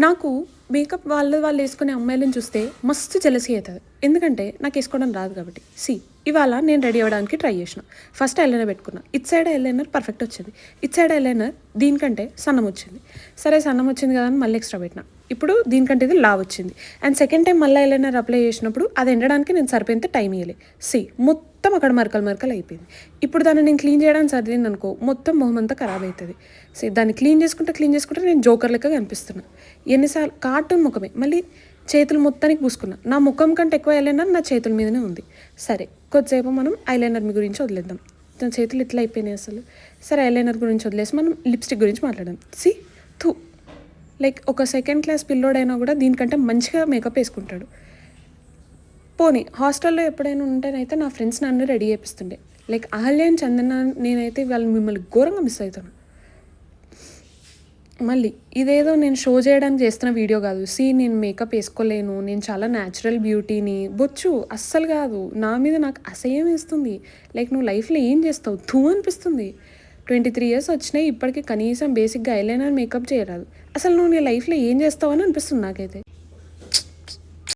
నాకు మేకప్ వాళ్ళు వేసుకునే అమ్మాయిలను చూస్తే మస్తు జెలసీ అవుతుంది. ఎందుకంటే నాకు వేసుకోవడం రాదు కాబట్టి. ఇవాళ నేను రెడీ అవ్వడానికి ట్రై చేసిన. ఫస్ట్ ఐలైనర్ పెట్టుకున్నా. ఇటు సైడ్ ఐలైనర్ పర్ఫెక్ట్ వచ్చింది. ఇటు సైడ్ ఐలైనర్ దీనికంటే సన్నం వచ్చింది. సరే సన్నం వచ్చింది కదా అని మళ్ళీ ఎక్స్ట్రా పెట్టిన. ఇప్పుడు దీనికంటే ఇది లావ్ వచ్చింది. అండ్ సెకండ్ టైం మళ్ళీ ఐలైనర్ అప్లై చేసినప్పుడు అది ఎండడానికి నేను సరిపోయింత టైం ఇవ్వలే. మొత్తం అక్కడ మరకలు అయిపోయింది. ఇప్పుడు దాన్ని నేను క్లీన్ చేయడానికి సర్దింది అనుకో, మొత్తం మొహం అంతా ఖరాబ్ అవుతుంది. దాన్ని క్లీన్ చేసుకుంటే నేను జోకర్ లెక్క కనిపిస్తున్నా. ఎన్నిసార్లు కార్టూన్ ముఖమే, మళ్ళీ చేతులు మొత్తానికి పూసుకున్నా. నా ముఖం కంటే ఎక్కువ ఐలైనర్ నా చేతుల మీదనే ఉంది. సరే కొద్దిసేపు మనం ఐలైనర్ గురించి వదిలేద్దాం. నా చేతులు ఇట్లా అయిపోయినాయి అసలు. సరే ఐలైనర్ గురించి వదిలేసి మనం లిప్స్టిక్ గురించి మాట్లాడదాం. లైక్ ఒక సెకండ్ క్లాస్ పిల్లోడైనా కూడా దీనికంటే మంచిగా మేకప్ వేసుకుంటాడు. పోనీ హాస్టల్లో ఎప్పుడైనా ఉంటేనైతే నా ఫ్రెండ్స్ నన్ను రెడీ చేపిస్తుండే. లైక్ అహల్య అండ్ చందన, నేనైతే వాళ్ళు మిమ్మల్ని ఘోరంగా మిస్ అవుతాను. మళ్ళీ ఇదేదో నేను షో చేయడానికి చేస్తున్న వీడియో కాదు. నేను మేకప్ వేసుకోలేను, నేను చాలా న్యాచురల్ బ్యూటీని, బొచ్చు అస్సలు కాదు. నా మీద నాకు అసహ్యం వేస్తుంది. లైక్ నువ్వు లైఫ్లో ఏం చేస్తావు అనిపిస్తుంది. 23 years వచ్చినాయి, ఇప్పటికీ కనీసం బేసిక్గా ఐలైనర్ మేకప్ చేయరాదు. అసలు నువ్వు నీ లైఫ్లో ఏం చేస్తావు అని అనిపిస్తుంది నాకైతే.